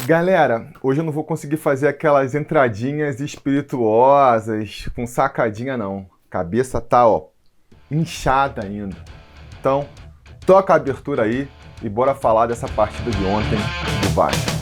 Galera, hoje eu não vou conseguir fazer aquelas entradinhas espirituosas com sacadinha não. Cabeça tá, inchada ainda. Então, toca a abertura aí e bora falar dessa partida de ontem do Vasco.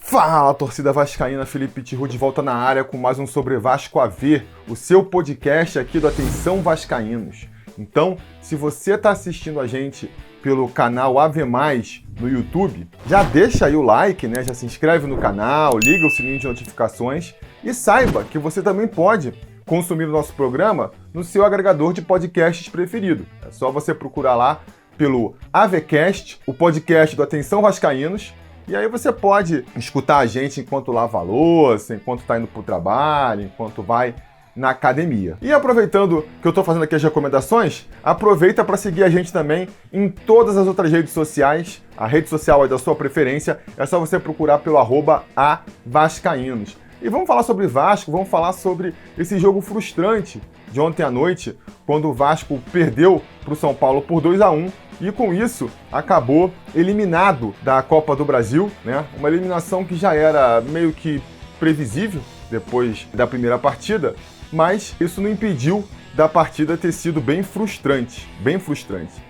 Fala, torcida vascaína, Felipe Tiru de volta na área com mais um Sobre Vasco a Ver, o seu podcast aqui do Atenção Vascaínos. Então, se você está assistindo a gente pelo canal AV+, no YouTube, já deixa aí o like, né? Já se inscreve no canal, liga o sininho de notificações e saiba que você também pode consumir o nosso programa no seu agregador de podcasts preferido. É só você procurar lá pelo AVcast, o podcast do Atenção Vascaínos. E aí você pode escutar a gente enquanto lava a louça, enquanto está indo para o trabalho, enquanto vai na academia. E aproveitando que eu estou fazendo aqui as recomendações, aproveita para seguir a gente também em todas as outras redes sociais. A rede social aí da sua preferência, é só você procurar pelo @avascaínos. E vamos falar sobre Vasco, vamos falar sobre esse jogo frustrante de ontem à noite, quando o Vasco perdeu para o São Paulo por 2-1. E com isso, acabou eliminado da Copa do Brasil, né? Uma eliminação que já era meio que previsível depois da primeira partida, mas isso não impediu da partida ter sido bem frustrante, bem frustrante.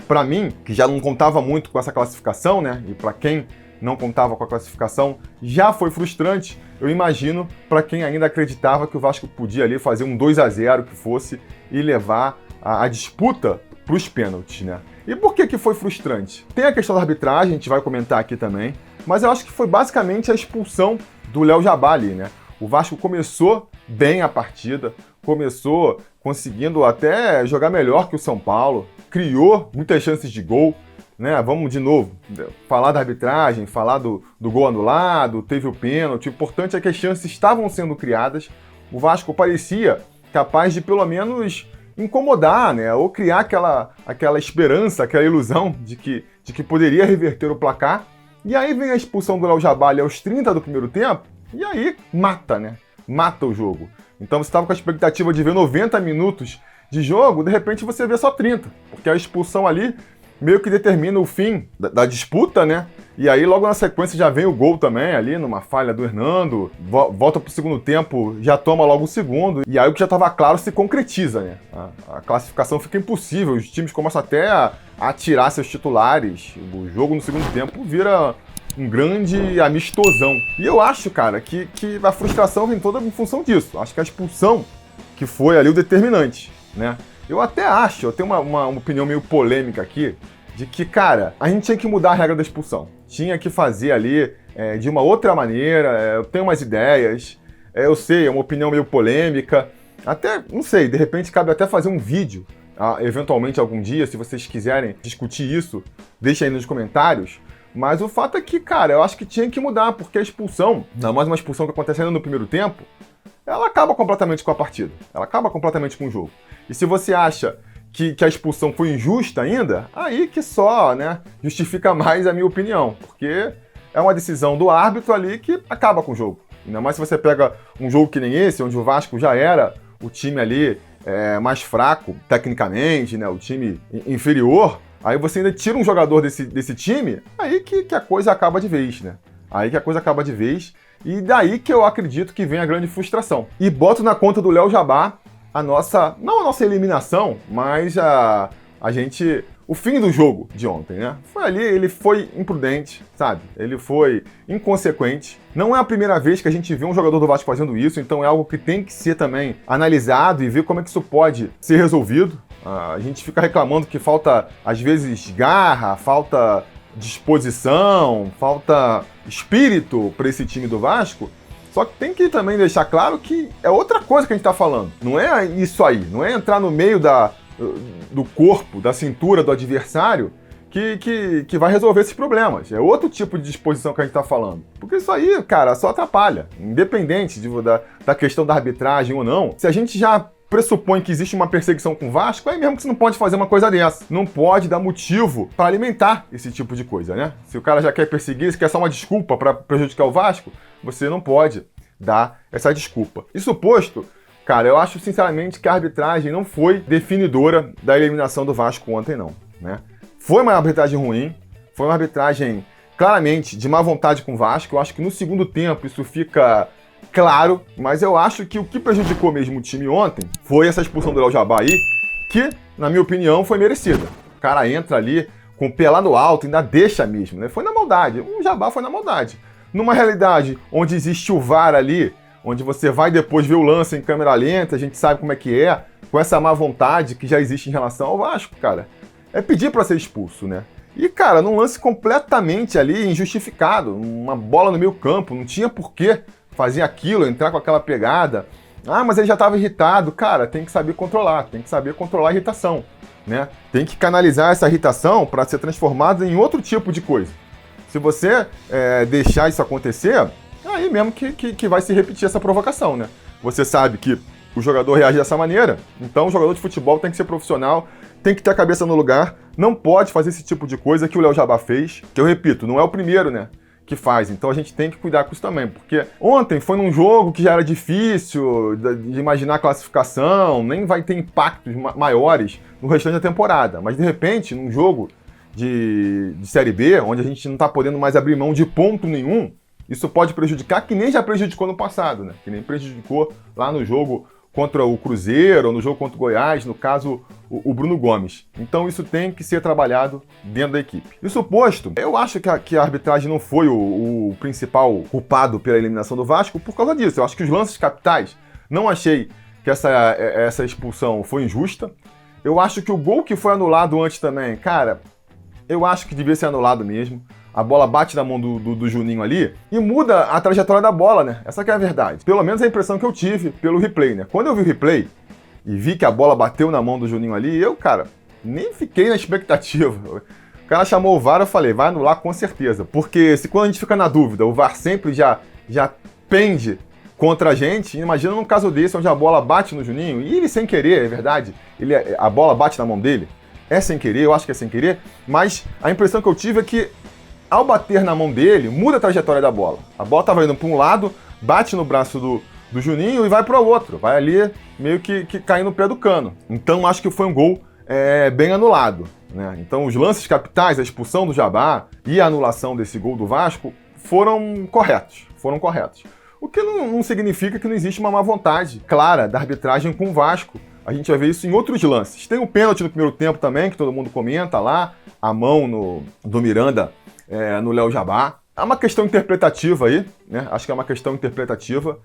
Para mim, que já não contava muito com essa classificação, né? E para quem não contava com a classificação, já foi frustrante. Eu imagino para quem ainda acreditava que o Vasco podia ali fazer um 2-0 que fosse e levar a disputa para os pênaltis, né? E por que foi frustrante? Tem a questão da arbitragem, a gente vai comentar aqui também, mas eu acho que foi basicamente a expulsão do Léo Jabá ali, né? O Vasco começou bem a partida, começou conseguindo até jogar melhor que o São Paulo, criou muitas chances de gol, né? Vamos de novo falar da arbitragem, falar do gol anulado, teve o pênalti. O importante é que as chances estavam sendo criadas. O Vasco parecia capaz de pelo menos incomodar, né? Ou criar aquela esperança, aquela ilusão de que poderia reverter o placar. E aí vem a expulsão do Léo Jabá ali aos 30 do primeiro tempo, e aí mata, né? Mata o jogo. Então você estava com a expectativa de ver 90 minutos de jogo, de repente você vê só 30, porque a expulsão ali meio que determina o fim da disputa, né? E aí logo na sequência já vem o gol também ali, numa falha do Hernando, volta pro segundo tempo, já toma logo o segundo, e aí o que já estava claro se concretiza, né? A classificação fica impossível, os times começam até a tirar seus titulares, o jogo no segundo tempo vira um grande amistosão. E eu acho, cara, que a frustração vem toda em função disso. Acho que a expulsão que foi ali o determinante, né? Eu até acho, eu tenho uma opinião meio polêmica aqui, de que, cara, a gente tinha que mudar a regra da expulsão. Tinha que fazer ali de uma outra maneira, eu tenho umas ideias, eu sei, é uma opinião meio polêmica, até, não sei, de repente cabe até fazer um vídeo, eventualmente algum dia, se vocês quiserem discutir isso, deixem aí nos comentários. Mas o fato é que, cara, eu acho que tinha que mudar, porque a expulsão, ainda mais uma expulsão que acontece ainda no primeiro tempo, ela acaba completamente com a partida, ela acaba completamente com o jogo. E se você acha que a expulsão foi injusta ainda, aí que só, né, justifica mais a minha opinião, porque é uma decisão do árbitro ali que acaba com o jogo. Ainda mais se você pega um jogo que nem esse, onde o Vasco já era o time ali mais fraco tecnicamente, né, o time inferior, aí você ainda tira um jogador desse time, aí que a coisa acaba de vez, né? Aí que a coisa acaba de vez, e daí que eu acredito que vem a grande frustração. E boto na conta do Léo Jabá não a nossa eliminação, mas o fim do jogo de ontem, né? Foi ali, ele foi imprudente, sabe? Ele foi inconsequente. Não é a primeira vez que a gente vê um jogador do Vasco fazendo isso, então é algo que tem que ser também analisado e ver como é que isso pode ser resolvido. A gente fica reclamando que falta, às vezes, garra, falta disposição, falta espírito para esse time do Vasco. Só que tem que também deixar claro que é outra coisa que a gente está falando. Não é isso aí, não é entrar no meio do corpo, da cintura do adversário que vai resolver esses problemas. É outro tipo de disposição que a gente está falando. Porque isso aí, cara, só atrapalha. Independente da questão da arbitragem ou não, se a gente já pressupõe que existe uma perseguição com o Vasco, aí mesmo que você não pode fazer uma coisa dessa. Não pode dar motivo para alimentar esse tipo de coisa, né? Se o cara já quer perseguir, se quer só uma desculpa para prejudicar o Vasco, você não pode dar essa desculpa. Isso posto, Cara, eu acho sinceramente que a arbitragem não foi definidora da eliminação do Vasco ontem, não, né? Foi uma arbitragem ruim, foi uma arbitragem claramente de má vontade com o Vasco. Eu acho que no segundo tempo isso fica claro, mas eu acho que o que prejudicou mesmo o time ontem foi essa expulsão do Léo Jabá aí, que, na minha opinião, foi merecida. O cara entra ali com o pé lá no alto, ainda deixa mesmo, né? Foi na maldade, o Jabá foi na maldade. Numa realidade onde existe o VAR ali, onde você vai depois ver o lance em câmera lenta, a gente sabe como é que é, com essa má vontade que já existe em relação ao Vasco, cara, é pedir para ser expulso, né? E, cara, num lance completamente ali injustificado, uma bola no meio campo, não tinha por que fazer aquilo, entrar com aquela pegada. Ah, mas ele já estava irritado. Cara, tem que saber controlar, tem que saber controlar a irritação, né? Tem que canalizar essa irritação para ser transformada em outro tipo de coisa. Se você deixar isso acontecer, aí mesmo que vai se repetir essa provocação, né? Você sabe que o jogador reage dessa maneira, então o jogador de futebol tem que ser profissional, tem que ter a cabeça no lugar, não pode fazer esse tipo de coisa que o Léo Jabá fez, que eu repito, não é o primeiro, né, que faz, então a gente tem que cuidar com isso também, porque ontem foi num jogo que já era difícil de imaginar a classificação, nem vai ter impactos maiores no restante da temporada, mas de repente, num jogo de Série B, onde a gente não está podendo mais abrir mão de ponto nenhum, isso pode prejudicar, que nem já prejudicou no passado, né? Que nem prejudicou lá no jogo contra o Cruzeiro, ou no jogo contra o Goiás, no caso, o Bruno Gomes. Então isso tem que ser trabalhado dentro da equipe. Isso posto, eu acho que a arbitragem não foi o principal culpado pela eliminação do Vasco por causa disso. Eu acho que os lances capitais, não achei que essa expulsão foi injusta. Eu acho que o gol que foi anulado antes também, cara, eu acho que devia ser anulado mesmo. A bola bate na mão do Juninho ali e muda a trajetória da bola, né? Essa que é a verdade. Pelo menos a impressão que eu tive pelo replay, né? Quando eu vi o replay e vi que a bola bateu na mão do Juninho ali, eu, cara, nem fiquei na expectativa. O cara chamou o VAR, eu falei, vai anular com certeza. Porque se quando a gente fica na dúvida, o VAR sempre já pende contra a gente, imagina num caso desse, onde a bola bate no Juninho, e ele sem querer, é verdade, a bola bate na mão dele. É sem querer, eu acho que é sem querer, mas a impressão que eu tive é que, ao bater na mão dele, muda a trajetória da bola. A bola estava indo para um lado, bate no braço do Juninho e vai para o outro. Vai ali meio que cair no pé do cano. Então acho que foi um gol bem anulado, né? Então os lances capitais, a expulsão do Jabá e a anulação desse gol do Vasco foram corretos. O que não significa que não existe uma má vontade clara da arbitragem com o Vasco. A gente vai ver isso em outros lances. Tem um pênalti no primeiro tempo também, que todo mundo comenta lá, a mão do Miranda no Léo Jabá. É uma questão interpretativa aí, né? Acho que é uma questão interpretativa.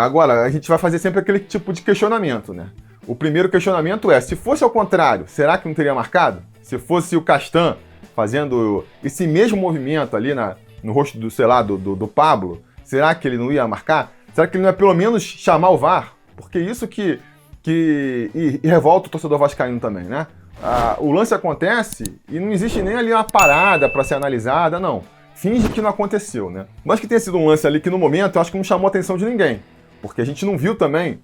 Agora, a gente vai fazer sempre aquele tipo de questionamento, né? O primeiro questionamento é, se fosse ao contrário, será que não teria marcado? Se fosse o Castan fazendo esse mesmo movimento ali no rosto do Pablo, será que ele não ia marcar? Será que ele não ia pelo menos chamar o VAR? Porque isso que revolta o torcedor vascaíno também, né? O lance acontece e não existe nem ali uma parada para ser analisada, não. Finge que não aconteceu, né? Mas que tenha sido um lance ali que no momento eu acho que não chamou a atenção de ninguém. Porque a gente não viu também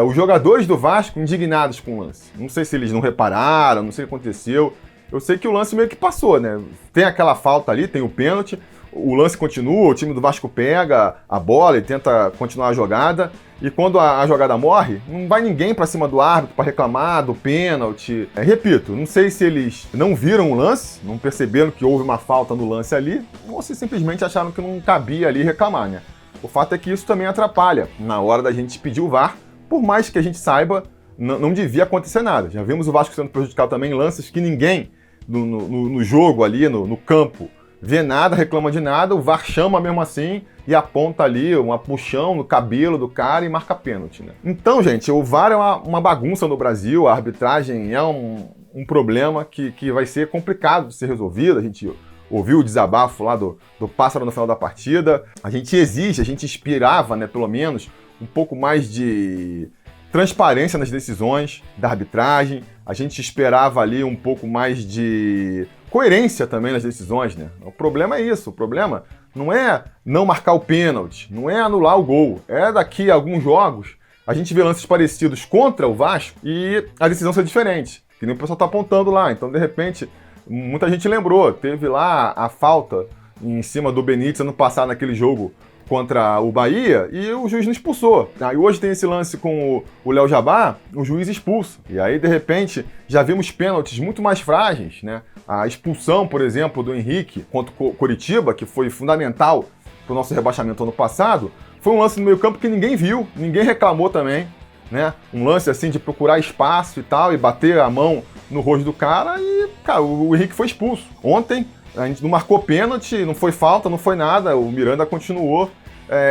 os jogadores do Vasco indignados com o lance. Não sei se eles não repararam, não sei o que aconteceu. Eu sei que o lance meio que passou, né? Tem aquela falta ali, tem o pênalti, o lance continua, o time do Vasco pega a bola e tenta continuar a jogada. E quando a jogada morre, não vai ninguém pra cima do árbitro pra reclamar do pênalti. Repito, não sei se eles não viram o lance, não perceberam que houve uma falta no lance ali, ou se simplesmente acharam que não cabia ali reclamar, né? O fato é que isso também atrapalha na hora da gente pedir o VAR, por mais que a gente saiba, não devia acontecer nada. Já vimos o Vasco sendo prejudicado também em lances que ninguém no jogo ali, no campo, vê nada, reclama de nada, o VAR chama mesmo assim e aponta ali uma puxão no cabelo do cara e marca pênalti, né? Então, gente, o VAR é uma bagunça no Brasil, a arbitragem é um problema que vai ser complicado de ser resolvido. A gente ouviu o desabafo lá do Pássaro no final da partida. A gente exige, a gente esperava, né, pelo menos, um pouco mais de transparência nas decisões da arbitragem. A gente esperava ali um pouco mais de coerência também nas decisões, né? O problema é isso, o problema não é não marcar o pênalti, não é anular o gol. É daqui a alguns jogos a gente vê lances parecidos contra o Vasco e a decisão ser diferente, que nem o pessoal tá apontando lá. Então, de repente, muita gente lembrou, teve lá a falta em cima do Benítez ano passado naquele jogo contra o Bahia e o juiz não expulsou. Aí hoje tem esse lance com o Léo Jabá, o juiz expulsa. E aí, de repente, já vimos pênaltis muito mais frágeis, né? A expulsão, por exemplo, do Henrique contra o Coritiba, que foi fundamental para o nosso rebaixamento ano passado, foi um lance no meio-campo que ninguém viu, ninguém reclamou também, né? Um lance assim de procurar espaço e tal, e bater a mão no rosto do cara, e, cara, o Henrique foi expulso. Ontem, a gente não marcou pênalti, não foi falta, não foi nada, o Miranda continuou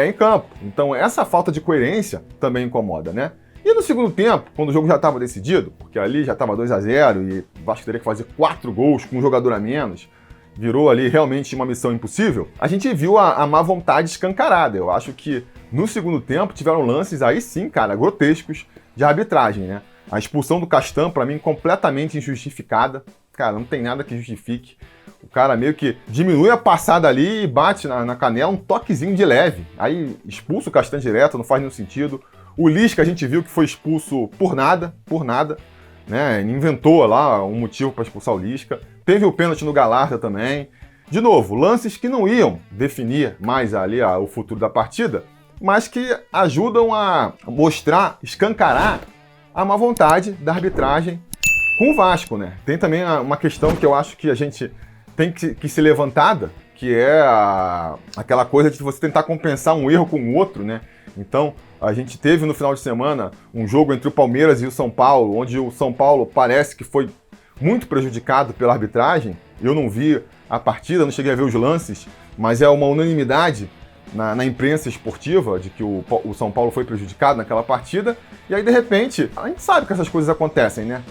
em campo. Então, essa falta de coerência também incomoda, né? E no segundo tempo, quando o jogo já estava decidido, porque ali já estava 2-0 e o Vasco teria que fazer 4 gols com um jogador a menos, virou ali realmente uma missão impossível, a gente viu a má vontade escancarada. Eu acho que no segundo tempo tiveram lances aí sim, cara, grotescos de arbitragem, né? A expulsão do Castan, pra mim, completamente injustificada. Cara, não tem nada que justifique. O cara meio que diminui a passada ali e bate na canela, um toquezinho de leve. Aí expulsa o Castan direto, não faz nenhum sentido. O Lisca a gente viu que foi expulso por nada, né? Inventou lá um motivo para expulsar o Lisca. Teve o pênalti no Galarza também. De novo, lances que não iam definir mais ali o futuro da partida, mas que ajudam a mostrar, escancarar a má vontade da arbitragem com o Vasco, né? Tem também uma questão que eu acho que a gente tem que ser levantada, que é aquela coisa de você tentar compensar um erro com o outro, né? Então, a gente teve no final de semana um jogo entre o Palmeiras e o São Paulo, onde o São Paulo parece que foi muito prejudicado pela arbitragem. Eu não vi a partida, não cheguei a ver os lances, mas é uma unanimidade na imprensa esportiva de que o São Paulo foi prejudicado naquela partida. E aí, de repente, a gente sabe que essas coisas acontecem, né?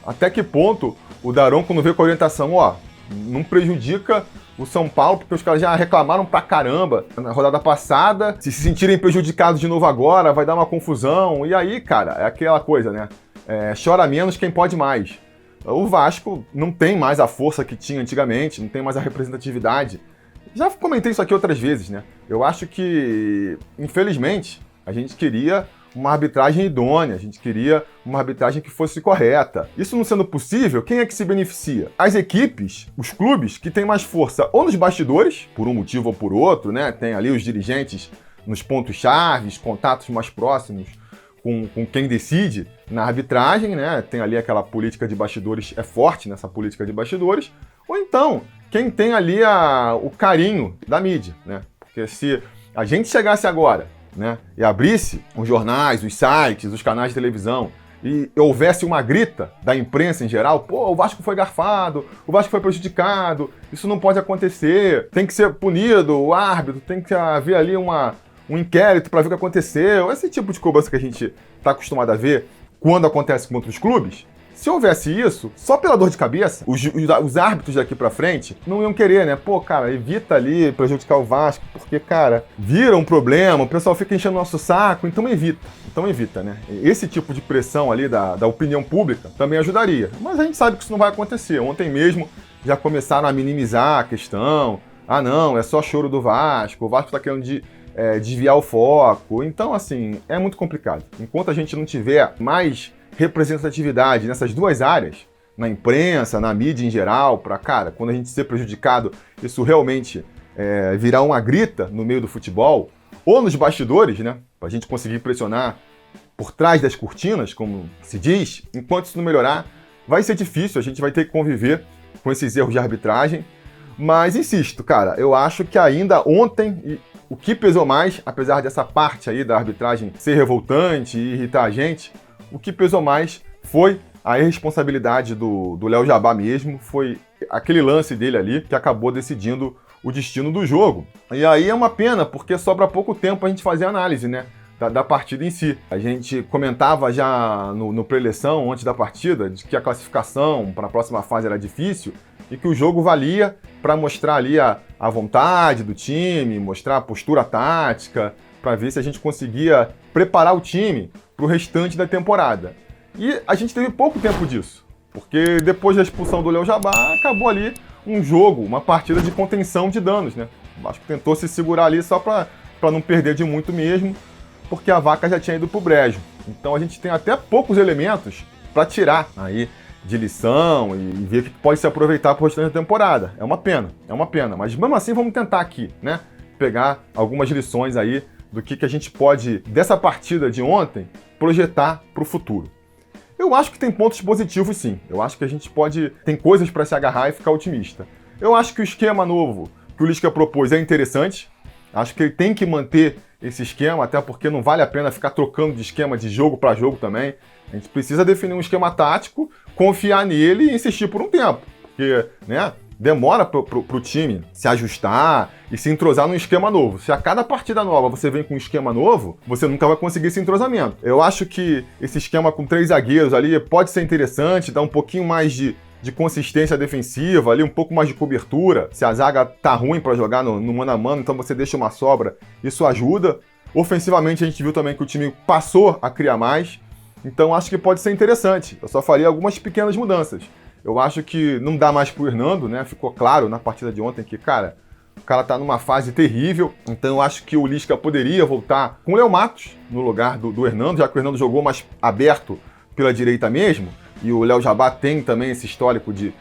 Até que ponto o Daronco não veio com a orientação, não prejudica o São Paulo, porque os caras já reclamaram pra caramba na rodada passada, se sentirem prejudicados de novo agora, vai dar uma confusão. E aí, cara, é aquela coisa, né? Chora menos quem pode mais. O Vasco não tem mais a força que tinha antigamente, não tem mais a representatividade. Já comentei isso aqui outras vezes, né? Eu acho que, infelizmente, a gente queria uma arbitragem idônea, a gente queria uma arbitragem que fosse correta. Isso não sendo possível, quem é que se beneficia? As equipes, os clubes que têm mais força ou nos bastidores, por um motivo ou por outro, né? Tem ali os dirigentes nos pontos-chave, contatos mais próximos com quem decide na arbitragem, né? Tem ali aquela política de bastidores, é forte nessa política de bastidores. Ou então, quem tem ali o carinho da mídia, né? Porque se a gente chegasse agora, né, e abrisse os jornais, os sites, os canais de televisão e houvesse uma grita da imprensa em geral, pô, o Vasco foi garfado, o Vasco foi prejudicado, isso não pode acontecer, tem que ser punido, o árbitro, tem que haver ali um inquérito para ver o que aconteceu, esse tipo de cobrança que a gente está acostumado a ver quando acontece com outros clubes. Se houvesse isso, só pela dor de cabeça, os árbitros daqui pra frente não iam querer, né? Pô, cara, evita ali prejudicar o Vasco, porque, cara, vira um problema, o pessoal fica enchendo o nosso saco, então evita, né? Esse tipo de pressão ali da opinião pública também ajudaria. Mas a gente sabe que isso não vai acontecer. Ontem mesmo já começaram a minimizar a questão. Ah, não, é só choro do Vasco, o Vasco tá querendo desviar o foco. Então, assim, é muito complicado. Enquanto a gente não tiver mais representatividade nessas duas áreas, na imprensa, na mídia em geral, cara, quando a gente ser prejudicado, isso realmente virar uma grita no meio do futebol, ou nos bastidores, né, pra gente conseguir pressionar por trás das cortinas, como se diz, enquanto isso não melhorar, vai ser difícil, a gente vai ter que conviver com esses erros de arbitragem, mas insisto, cara, eu acho que ainda ontem, o que pesou mais, apesar dessa parte aí da arbitragem ser revoltante e irritar a gente, o que pesou mais foi a irresponsabilidade do Léo Jabá mesmo, foi aquele lance dele ali que acabou decidindo o destino do jogo. E aí é uma pena, porque sobra pouco tempo a gente fazer a análise, né, da partida em si. A gente comentava já no pré-eleição, antes da partida, de que a classificação para a próxima fase era difícil e que o jogo valia para mostrar ali a vontade do time, mostrar a postura tática, para ver se a gente conseguia preparar o time para o restante da temporada. E a gente teve pouco tempo disso, porque depois da expulsão do Léo Jabá, acabou ali um jogo, uma partida de contenção de danos, né? O Vasco tentou se segurar ali só para não perder de muito mesmo, porque a vaca já tinha ido pro brejo. Então a gente tem até poucos elementos para tirar aí de lição e ver o que pode se aproveitar para o restante da temporada. É uma pena, mas mesmo assim vamos tentar aqui, né? pegar algumas lições aí do que a gente pode, dessa partida de ontem, projetar para o futuro. Eu acho que tem pontos positivos, sim. Eu acho que a gente tem coisas para se agarrar e ficar otimista. Eu acho que o esquema novo que o Lisca propôs é interessante. Acho que ele tem que manter esse esquema, até porque não vale a pena ficar trocando de esquema de jogo para jogo também. A gente precisa definir um esquema tático, confiar nele e insistir por um tempo. Porque, né, demora pro time se ajustar e se entrosar num esquema novo. Se a cada partida nova você vem com um esquema novo, você nunca vai conseguir esse entrosamento. Eu acho que esse esquema com 3 zagueiros ali pode ser interessante, dar um pouquinho mais de consistência defensiva, ali um pouco mais de cobertura. Se a zaga tá ruim para jogar no mano a mano, então você deixa uma sobra, isso ajuda. Ofensivamente a gente viu também que o time passou a criar mais, então acho que pode ser interessante. Eu só faria algumas pequenas mudanças. Eu acho que não dá mais pro Hernando, né? Ficou claro na partida de ontem que, cara, o cara tá numa fase terrível, então eu acho que o Lisca poderia voltar com o Léo Matos no lugar do Hernando, já que o Hernando jogou mais aberto pela direita mesmo. E o Léo Jabá tem também esse histórico de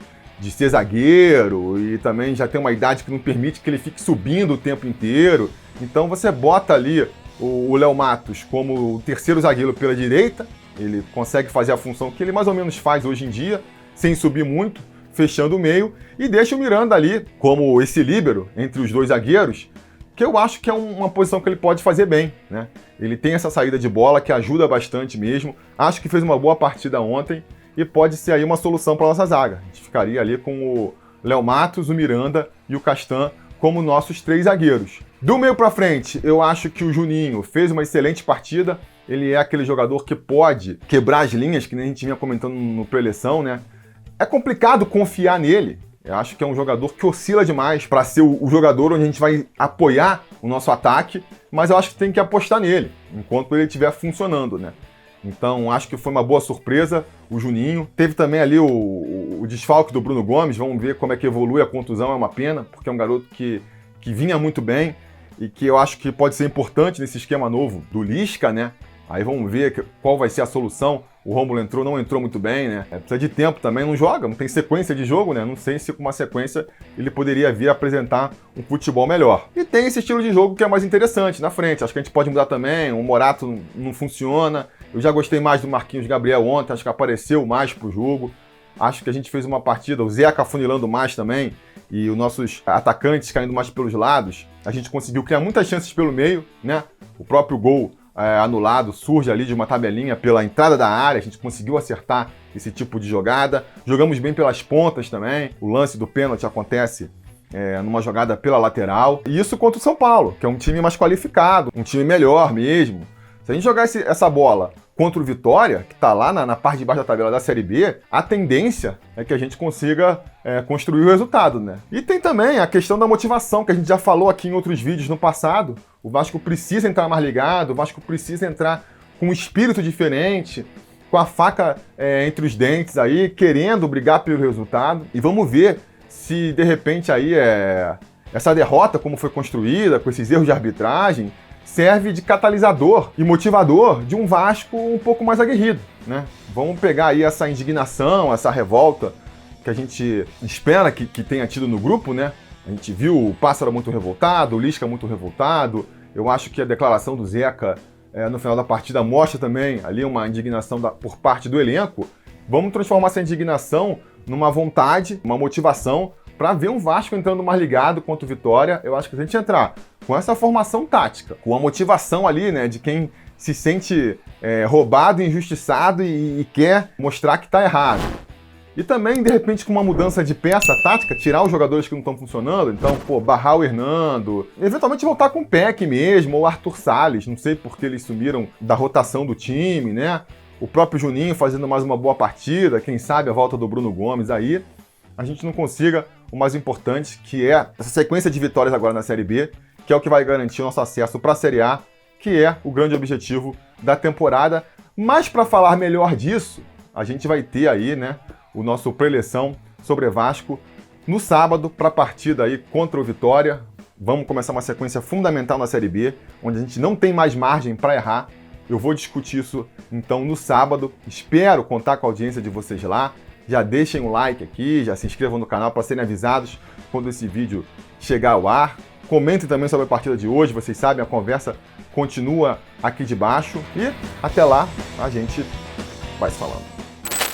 ser zagueiro e também já tem uma idade que não permite que ele fique subindo o tempo inteiro. Então você bota ali o Léo Matos como o terceiro zagueiro pela direita, ele consegue fazer a função que ele mais ou menos faz hoje em dia, sem subir muito, fechando o meio, e deixa o Miranda ali como esse líbero entre os dois zagueiros, que eu acho que é uma posição que ele pode fazer bem, né? Ele tem essa saída de bola que ajuda bastante mesmo, acho que fez uma boa partida ontem, e pode ser aí uma solução para a nossa zaga. A gente ficaria ali com o Léo Matos, o Miranda e o Castan como nossos 3 zagueiros. Do meio para frente, eu acho que o Juninho fez uma excelente partida. Ele é aquele jogador que pode quebrar as linhas, que nem a gente vinha comentando no pré-eleição, né? É complicado confiar nele. Eu acho que é um jogador que oscila demais para ser o jogador onde a gente vai apoiar o nosso ataque, mas eu acho que tem que apostar nele, enquanto ele estiver funcionando, né? Então, acho que foi uma boa surpresa o Juninho. Teve também ali o desfalque do Bruno Gomes. Vamos ver como é que evolui a contusão. É uma pena, porque é um garoto que vinha muito bem e que eu acho que pode ser importante nesse esquema novo do Lisca, né? Aí vamos ver qual vai ser a solução. O Rômulo não entrou muito bem, né? Precisa de tempo também, não joga, não tem sequência de jogo, né? Não sei se com uma sequência ele poderia vir apresentar um futebol melhor. E tem esse estilo de jogo que é mais interessante na frente. Acho que a gente pode mudar também. O Morato não funciona. Eu já gostei mais do Marquinhos Gabriel ontem, acho que apareceu mais pro jogo. Acho que a gente fez uma partida, o Zeca afunilando mais também, e os nossos atacantes caindo mais pelos lados. A gente conseguiu criar muitas chances pelo meio, né? O próprio gol anulado surge ali de uma tabelinha pela entrada da área, a gente conseguiu acertar esse tipo de jogada. Jogamos bem pelas pontas também, o lance do pênalti acontece numa jogada pela lateral. E isso contra o São Paulo, que é um time mais qualificado, um time melhor mesmo. Se a gente jogar essa bola contra o Vitória, que está lá na parte de baixo da tabela da Série B, a tendência é que a gente consiga construir o resultado, né? E tem também a questão da motivação, que a gente já falou aqui em outros vídeos no passado. O Vasco precisa entrar mais ligado, o Vasco precisa entrar com um espírito diferente, com a faca entre os dentes aí, querendo brigar pelo resultado. E vamos ver se, de repente, aí essa derrota, como foi construída, com esses erros de arbitragem, serve de catalisador e motivador de um Vasco um pouco mais aguerrido, né? Vamos pegar aí essa indignação, essa revolta que a gente espera que tenha tido no grupo, né? A gente viu o Pássaro muito revoltado, o Lisca muito revoltado. Eu acho que a declaração do Zeca no final da partida mostra também ali uma indignação por parte do elenco. Vamos transformar essa indignação numa vontade, uma motivação para ver um Vasco entrando mais ligado contra o Vitória. Eu acho que se a gente entrar com essa formação tática, com a motivação ali, né, de quem se sente roubado, injustiçado e quer mostrar que está errado. E também, de repente, com uma mudança de peça tática, tirar os jogadores que não estão funcionando, então, barrar o Hernando, eventualmente voltar com o Peck mesmo, ou o Arthur Salles, não sei porque eles sumiram da rotação do time, né? O próprio Juninho fazendo mais uma boa partida, quem sabe a volta do Bruno Gomes aí, a gente não consiga o mais importante, que é essa sequência de vitórias agora na Série B, que é o que vai garantir o nosso acesso para a Série A, que é o grande objetivo da temporada. Mas para falar melhor disso, a gente vai ter aí, né, o nosso pré-eleição sobre Vasco no sábado para a partida aí contra o Vitória. Vamos começar uma sequência fundamental na Série B, onde a gente não tem mais margem para errar. Eu vou discutir isso então no sábado. Espero contar com a audiência de vocês lá. Já deixem um like aqui, já se inscrevam no canal para serem avisados quando esse vídeo chegar ao ar. Comentem também sobre a partida de hoje, vocês sabem, a conversa continua aqui de baixo. E até lá, a gente vai se falando.